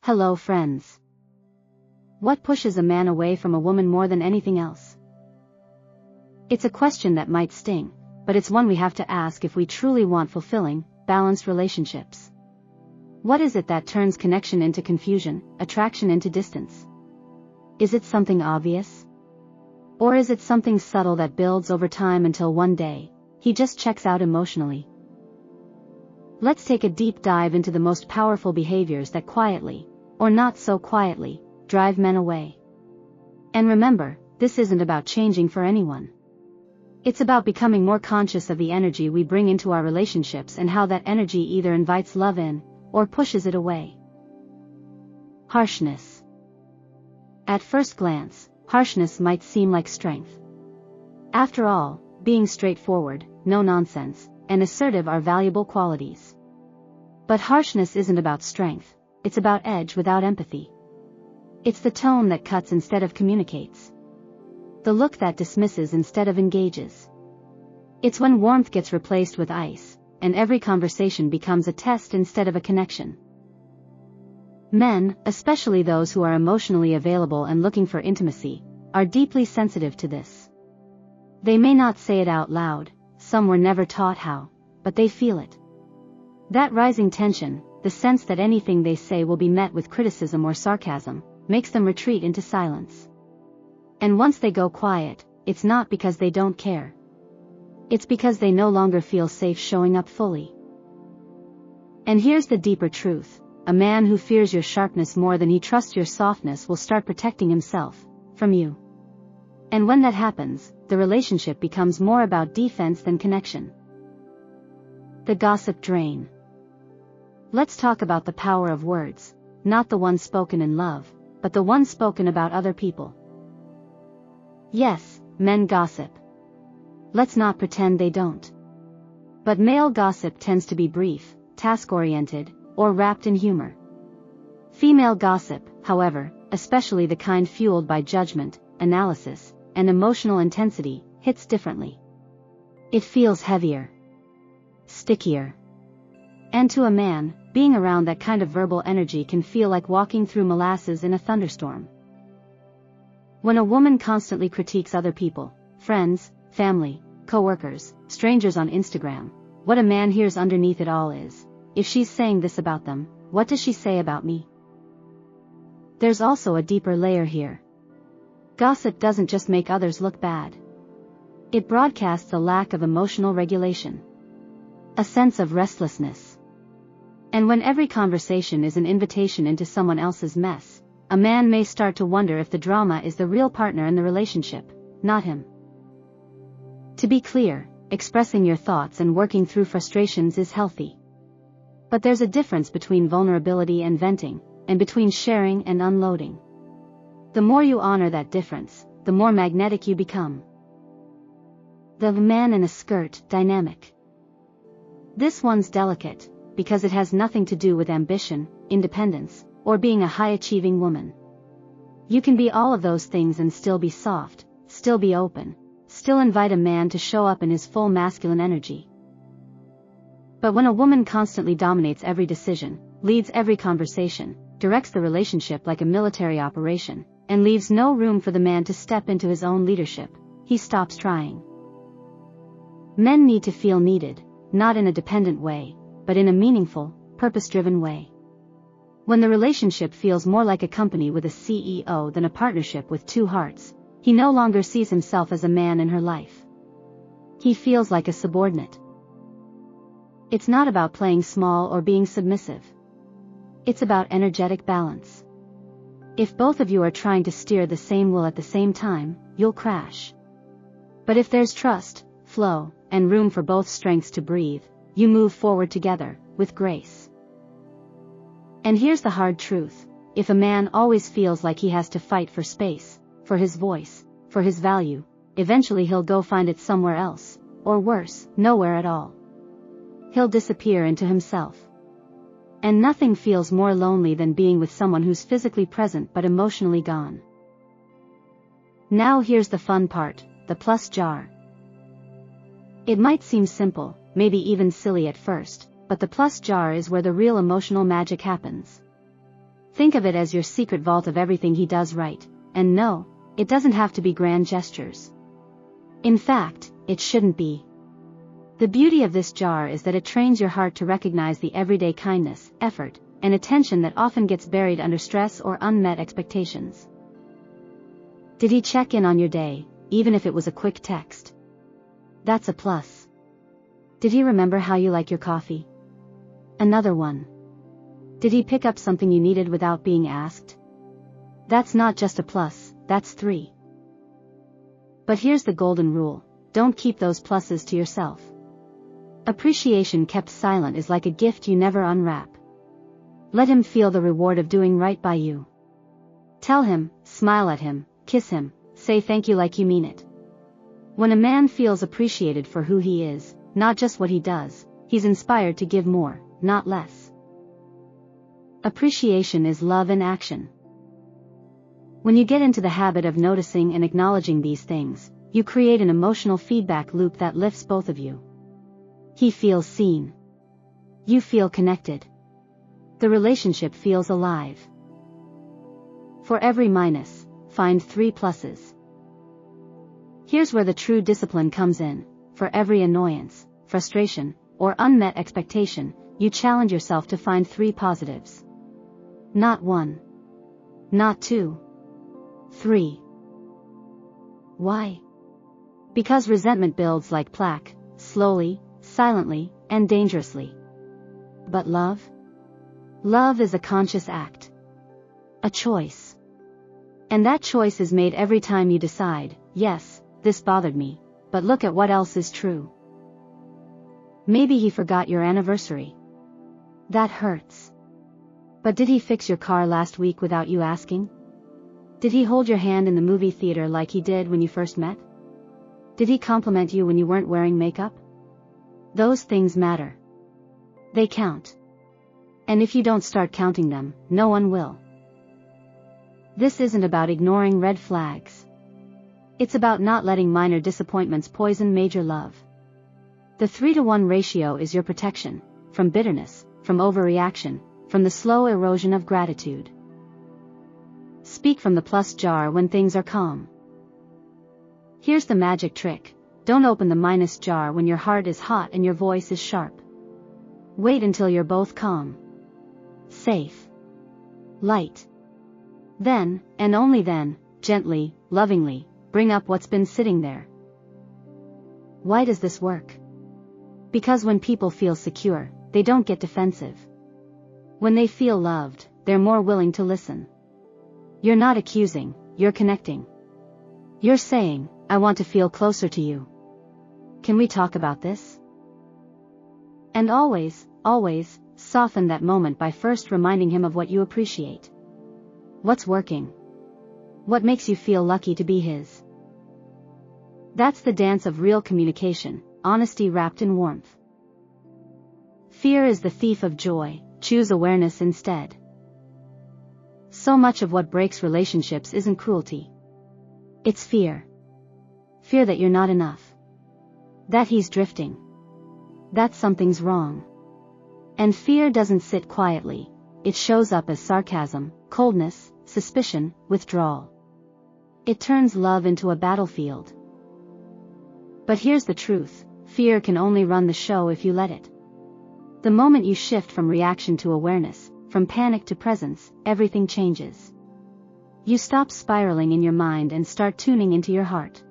Hello friends. What pushes a man away from a woman more than anything else? It's a question that might sting, but it's one we have to ask if we truly want fulfilling, balanced relationships. What is it that turns connection into confusion, attraction into distance? Is it something obvious? Or is it something subtle that builds over time until one day, he just checks out emotionally? Let's take a deep dive into the most powerful behaviors that quietly, or not so quietly, drive men away. And remember, this isn't about changing for anyone. It's about becoming more conscious of the energy we bring into our relationships and how that energy either invites love in, or pushes it away. Harshness. At first glance, harshness might seem like strength. After all, being straightforward, no nonsense, and assertive are valuable qualities. But harshness isn't about strength, it's about edge without empathy. It's the tone that cuts instead of communicates. The look that dismisses instead of engages. It's when warmth gets replaced with ice, and every conversation becomes a test instead of a connection. Men, especially those who are emotionally available and looking for intimacy, are deeply sensitive to this. They may not say it out loud, some were never taught how, but they feel it. That rising tension, the sense that anything they say will be met with criticism or sarcasm, makes them retreat into silence. And once they go quiet, it's not because they don't care. It's because they no longer feel safe showing up fully. And here's the deeper truth: a man who fears your sharpness more than he trusts your softness will start protecting himself from you. And when that happens, the relationship becomes more about defense than connection. The gossip drain. Let's talk about the power of words, not the ones spoken in love, but the ones spoken about other people. Yes, men gossip. Let's not pretend they don't. But male gossip tends to be brief, task-oriented, or wrapped in humor. Female gossip, however, especially the kind fueled by judgment, analysis, and emotional intensity, hits differently. It feels heavier, stickier. And to a man, being around that kind of verbal energy can feel like walking through molasses in a thunderstorm. When a woman constantly critiques other people, friends, family, co-workers, strangers on Instagram, what a man hears underneath it all is, if she's saying this about them, what does she say about me? There's also a deeper layer here. Gossip doesn't just make others look bad. It broadcasts a lack of emotional regulation. A sense of restlessness. And when every conversation is an invitation into someone else's mess, a man may start to wonder if the drama is the real partner in the relationship, not him. To be clear, expressing your thoughts and working through frustrations is healthy. But there's a difference between vulnerability and venting, and between sharing and unloading. The more you honor that difference, the more magnetic you become. The man in a skirt dynamic. This one's delicate, because it has nothing to do with ambition, independence, or being a high-achieving woman. You can be all of those things and still be soft, still be open, still invite a man to show up in his full masculine energy. But when a woman constantly dominates every decision, leads every conversation, directs the relationship like a military operation, and leaves no room for the man to step into his own leadership, he stops trying. Men need to feel needed, not in a dependent way, but in a meaningful, purpose-driven way. When the relationship feels more like a company with a CEO than a partnership with two hearts, he no longer sees himself as a man in her life. He feels like a subordinate. It's not about playing small or being submissive. It's about energetic balance. If both of you are trying to steer the same wheel at the same time, you'll crash. But if there's trust, flow, and room for both strengths to breathe, you move forward together, with grace. And here's the hard truth: if a man always feels like he has to fight for space, for his voice, for his value, eventually he'll go find it somewhere else, or worse, nowhere at all. He'll disappear into himself. And nothing feels more lonely than being with someone who's physically present but emotionally gone. Now here's the fun part, the plus jar. It might seem simple, maybe even silly at first, but the plus jar is where the real emotional magic happens. Think of it as your secret vault of everything he does right, and no, it doesn't have to be grand gestures. In fact, it shouldn't be. The beauty of this jar is that it trains your heart to recognize the everyday kindness, effort, and attention that often gets buried under stress or unmet expectations. Did he check in on your day, even if it was a quick text? That's a plus. Did he remember how you like your coffee? Another one. Did he pick up something you needed without being asked? That's not just a plus, that's 3. But here's the golden rule: don't keep those pluses to yourself. Appreciation kept silent is like a gift you never unwrap. Let him feel the reward of doing right by you. Tell him, smile at him, kiss him, say thank you like you mean it. When a man feels appreciated for who he is, not just what he does, he's inspired to give more, not less. Appreciation is love in action. When you get into the habit of noticing and acknowledging these things, you create an emotional feedback loop that lifts both of you. He feels seen. You feel connected. The relationship feels alive. For every minus, find 3 pluses. Here's where the true discipline comes in. For every annoyance, frustration, or unmet expectation, you challenge yourself to find 3 positives. Not 1. Not 2. 3. Why? Because resentment builds like plaque, slowly, silently, and dangerously. But love? Love is a conscious act. A choice. And that choice is made every time you decide, yes, this bothered me, but look at what else is true. Maybe he forgot your anniversary. That hurts. But did he fix your car last week without you asking? Did he hold your hand in the movie theater like he did when you first met? Did he compliment you when you weren't wearing makeup? Those things matter. They count. And if you don't start counting them, no one will. This isn't about ignoring red flags. It's about not letting minor disappointments poison major love. The 3-to-1 ratio is your protection, from bitterness, from overreaction, from the slow erosion of gratitude. Speak from the plus jar when things are calm. Here's the magic trick: don't open the minus jar when your heart is hot and your voice is sharp. Wait until you're both calm, safe, light. Then, and only then, gently, lovingly, bring up what's been sitting there. Why does this work? Because when people feel secure, they don't get defensive. When they feel loved, they're more willing to listen. You're not accusing, you're connecting. You're saying, I want to feel closer to you. Can we talk about this? And always, always, soften that moment by first reminding him of what you appreciate. What's working? What makes you feel lucky to be his? That's the dance of real communication, honesty wrapped in warmth. Fear is the thief of joy, choose awareness instead. So much of what breaks relationships isn't cruelty. It's fear. Fear that you're not enough. That he's drifting. That something's wrong. And fear doesn't sit quietly. It shows up as sarcasm, coldness, suspicion, withdrawal. It turns love into a battlefield. But here's the truth: fear can only run the show if you let it. The moment you shift from reaction to awareness, from panic to presence, everything changes. You stop spiraling in your mind and start tuning into your heart.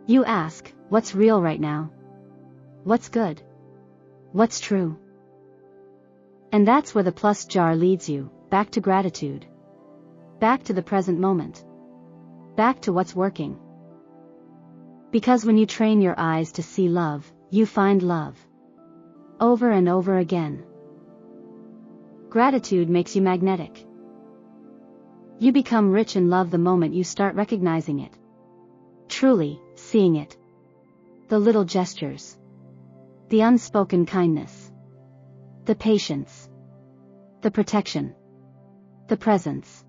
You ask, what's real right now? What's good? What's true? And that's where the plus jar leads you, back to gratitude. Back to the present moment. Back to what's working. Because when you train your eyes to see love, you find love. Over and over again. Gratitude makes you magnetic. You become rich in love the moment you start recognizing it. Truly, seeing it. The little gestures. The unspoken kindness. The patience. The protection. The presence.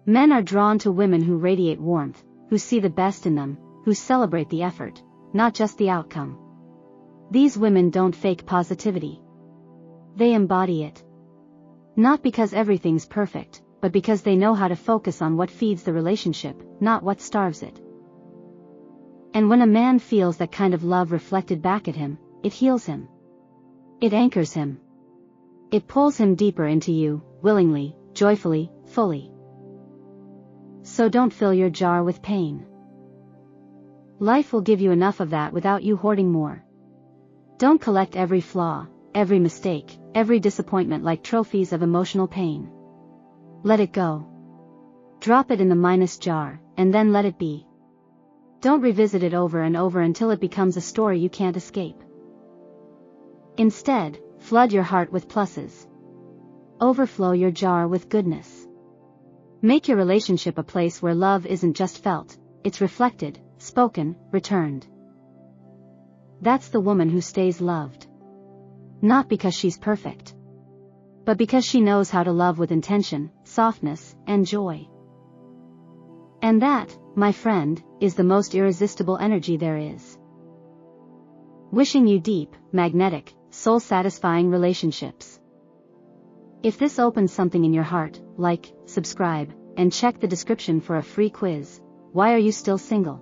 Men are drawn to women who radiate warmth, who see the best in them, who celebrate the effort, not just the outcome. These women don't fake positivity. They embody it. Not because everything's perfect, but because they know how to focus on what feeds the relationship, not what starves it. And when a man feels that kind of love reflected back at him, it heals him. It anchors him. It pulls him deeper into you, willingly, joyfully, fully. So don't fill your jar with pain. Life will give you enough of that without you hoarding more. Don't collect every flaw, every mistake, every disappointment like trophies of emotional pain. Let it go. Drop it in the minus jar, and then let it be. Don't revisit it over and over until it becomes a story you can't escape. Instead, flood your heart with pluses. Overflow your jar with goodness. Make your relationship a place where love isn't just felt, it's reflected, spoken, returned. That's the woman who stays loved. Not because she's perfect, but because she knows how to love with intention, softness, and joy. And that, my friend, is the most irresistible energy there is. Wishing you deep, magnetic, soul-satisfying relationships. If this opens something in your heart, like, subscribe, and check the description for a free quiz. Why are you still single?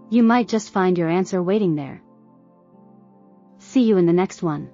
You might just find your answer waiting there. See you in the next one.